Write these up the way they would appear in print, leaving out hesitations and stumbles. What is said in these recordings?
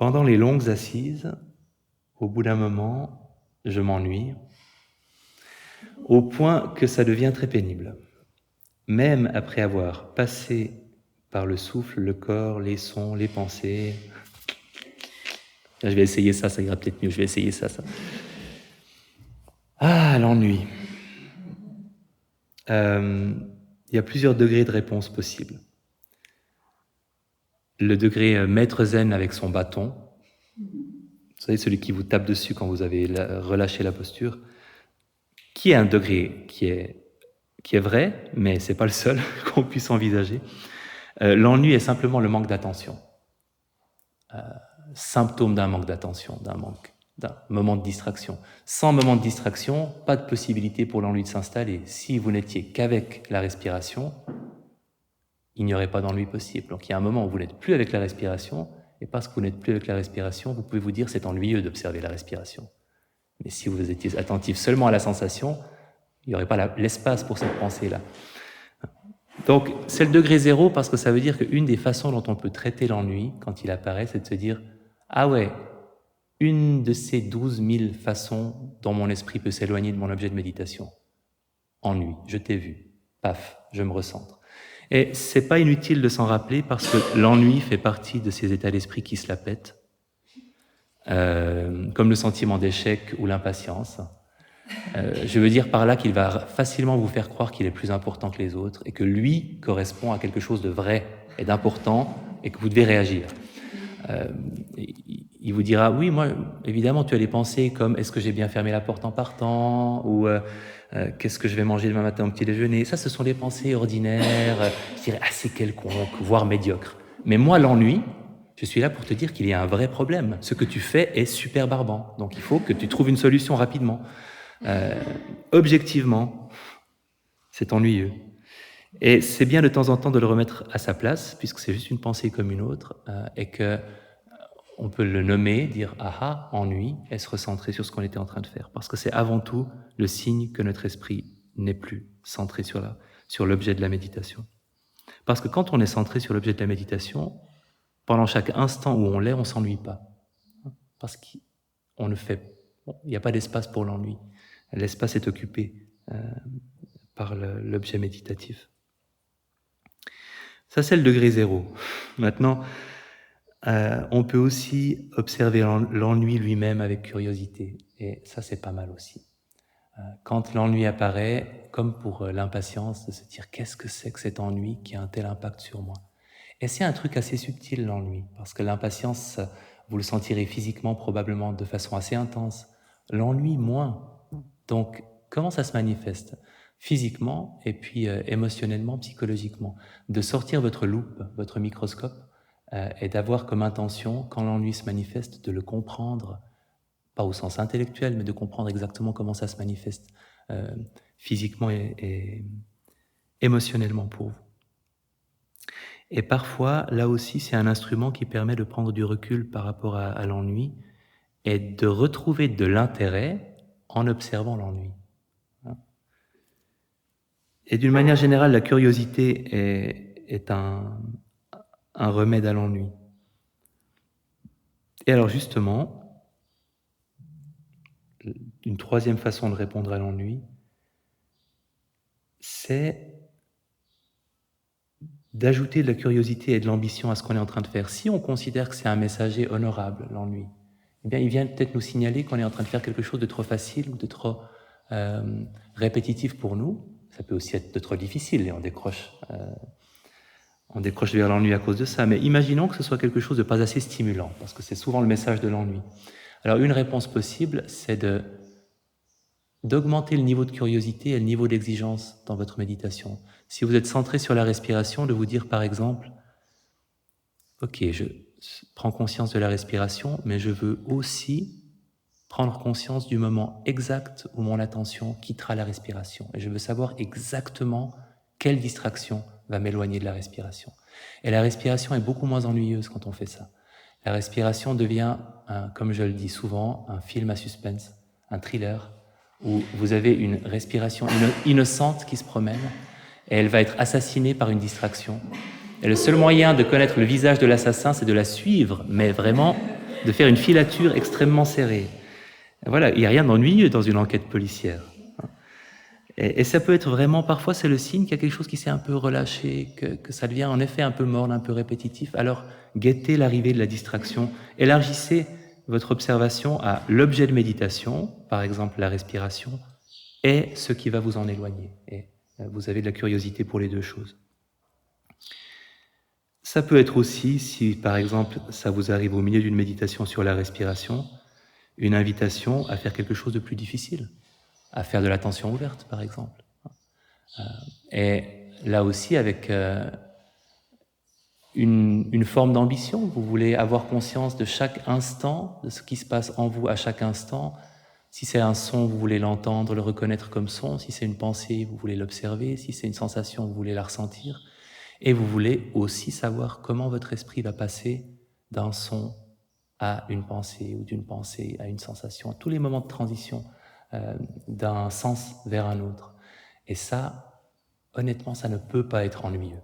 Pendant les longues assises, au bout d'un moment, je m'ennuie, au point que ça devient très pénible. Même après avoir passé par le souffle, le corps, les sons, les pensées. Là, je vais essayer ça ira peut-être mieux, je vais essayer ça. Ah, l'ennui. Il y a plusieurs degrés de réponse possibles. Le degré maître zen avec son bâton, vous savez, celui qui vous tape dessus quand vous avez relâché la posture, qui est un degré qui est vrai, mais c'est pas le seul qu'on puisse envisager. L'ennui est simplement le manque d'attention. Symptôme d'un manque d'attention, d'un moment de distraction. Sans moment de distraction, pas de possibilité pour l'ennui de s'installer. Si vous n'étiez qu'avec la respiration, il n'y aurait pas d'ennui possible. Donc il y a un moment où vous n'êtes plus avec la respiration, et parce que vous n'êtes plus avec la respiration, vous pouvez vous dire c'est ennuyeux d'observer la respiration. Mais si vous étiez attentif seulement à la sensation, il n'y aurait pas l'espace pour cette pensée-là. Donc c'est le degré zéro parce que ça veut dire qu'une des façons dont on peut traiter l'ennui quand il apparaît, c'est de se dire « Ah ouais, une de ces 12 000 façons dont mon esprit peut s'éloigner de mon objet de méditation. Ennui, je t'ai vu, paf, je me recentre. » Et c'est pas inutile de s'en rappeler parce que l'ennui fait partie de ces états d'esprit qui se la pètent, comme le sentiment d'échec ou l'impatience. Je veux dire par là qu'il va facilement vous faire croire qu'il est plus important que les autres et que lui correspond à quelque chose de vrai et d'important et que vous devez réagir. Il vous dira, oui, moi, évidemment, tu as des pensées comme est-ce que j'ai bien fermé la porte en partant ou qu'est-ce que je vais manger demain matin au petit déjeuner. Ça, ce sont des pensées ordinaires, je dirais assez quelconques, voire médiocres. Mais moi, l'ennui, je suis là pour te dire qu'il y a un vrai problème. Ce que tu fais est super barbant. Donc, il faut que tu trouves une solution rapidement. Objectivement, c'est ennuyeux. Et c'est bien de temps en temps de le remettre à sa place, puisque c'est juste une pensée comme une autre, et que on peut le nommer, dire « Ah, ennui », et se recentrer sur ce qu'on était en train de faire. Parce que c'est avant tout le signe que notre esprit n'est plus centré sur l'objet de la méditation. Parce que quand on est centré sur l'objet de la méditation, pendant chaque instant où on l'est, on ne s'ennuie pas. Parce qu'on ne fait... il n'y a pas d'espace pour l'ennui. L'espace est occupé par l'objet méditatif. Ça, c'est le degré zéro. Maintenant, on peut aussi observer l'ennui lui-même avec curiosité. Et ça, c'est pas mal aussi. Quand l'ennui apparaît, comme pour l'impatience, de se dire « qu'est-ce que c'est que cet ennui qui a un tel impact sur moi ?» Et c'est un truc assez subtil, l'ennui, parce que l'impatience, vous le sentirez physiquement probablement de façon assez intense. L'ennui, moins. Donc, comment ça se manifeste ? Physiquement et puis émotionnellement, psychologiquement. De sortir votre loupe, votre microscope, et d'avoir comme intention, quand l'ennui se manifeste, de le comprendre, pas au sens intellectuel, mais de comprendre exactement comment ça se manifeste physiquement et émotionnellement pour vous. Et parfois, là aussi, c'est un instrument qui permet de prendre du recul par rapport à l'ennui et de retrouver de l'intérêt en observant l'ennui. Et d'une manière générale, la curiosité est un remède à l'ennui. Et alors justement, une troisième façon de répondre à l'ennui, c'est d'ajouter de la curiosité et de l'ambition à ce qu'on est en train de faire. Si on considère que c'est un messager honorable, l'ennui, eh bien, il vient peut-être nous signaler qu'on est en train de faire quelque chose de trop facile ou de trop répétitif pour nous. Ça peut aussi être de trop difficile et on décroche vers l'ennui à cause de ça. Mais imaginons que ce soit quelque chose de pas assez stimulant, parce que c'est souvent le message de l'ennui. Alors, une réponse possible, c'est d'augmenter le niveau de curiosité et le niveau d'exigence dans votre méditation. Si vous êtes centré sur la respiration, de vous dire par exemple « Ok, je prends conscience de la respiration, mais je veux aussi prendre conscience du moment exact où mon attention quittera la respiration. Et je veux savoir exactement quelle distraction va m'éloigner de la respiration. » Et la respiration est beaucoup moins ennuyeuse quand on fait ça. La respiration devient, comme je le dis souvent, un film à suspense, un thriller, où vous avez une respiration innocente qui se promène, et elle va être assassinée par une distraction. Et le seul moyen de connaître le visage de l'assassin, c'est de la suivre, mais vraiment de faire une filature extrêmement serrée. Voilà, il n'y a rien d'ennuyeux dans une enquête policière. Et ça peut être vraiment, parfois c'est le signe qu'il y a quelque chose qui s'est un peu relâché, que ça devient en effet un peu morne, un peu répétitif. Alors guettez l'arrivée de la distraction, élargissez votre observation à l'objet de méditation, par exemple la respiration, et ce qui va vous en éloigner. Et vous avez de la curiosité pour les deux choses. Ça peut être aussi, si par exemple ça vous arrive au milieu d'une méditation sur la respiration, une invitation à faire quelque chose de plus difficile, à faire de l'attention ouverte par exemple. Et là aussi avec une forme d'ambition, vous voulez avoir conscience de chaque instant, de ce qui se passe en vous à chaque instant. Si c'est un son, vous voulez l'entendre, le reconnaître comme son. Si c'est une pensée, vous voulez l'observer. Si c'est une sensation, vous voulez la ressentir. Et vous voulez aussi savoir comment votre esprit va passer d'un son à une pensée ou d'une pensée à une sensation, à tous les moments de transition d'un sens vers un autre. Et ça, honnêtement, ça ne peut pas être ennuyeux.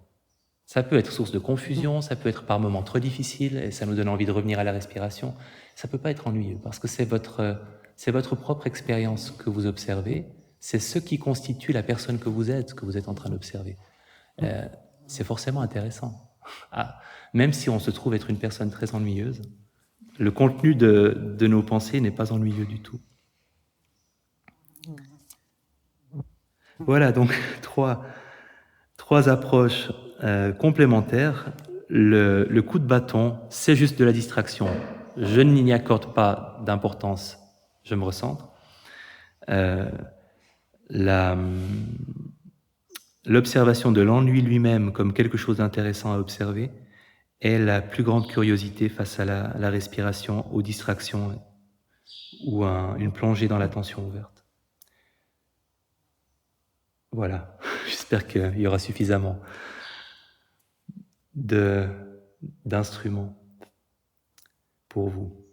Ça peut être source de confusion, ça peut être par moments trop difficile et ça nous donne envie de revenir à la respiration. Ça peut pas être ennuyeux parce que c'est votre propre expérience que vous observez, c'est ce qui constitue la personne que vous êtes en train d'observer. C'est forcément intéressant. Ah, même si on se trouve être une personne très ennuyeuse, le contenu de nos pensées n'est pas ennuyeux du tout. Voilà, donc trois approches complémentaires. Le coup de bâton, c'est juste de la distraction. Je n'y accorde pas d'importance, je me recentre. L'observation de l'ennui lui-même comme quelque chose d'intéressant à observer est la plus grande curiosité face à la respiration, aux distractions ou une plongée dans l'attention ouverte. Voilà, j'espère qu'il y aura suffisamment d'instruments pour vous.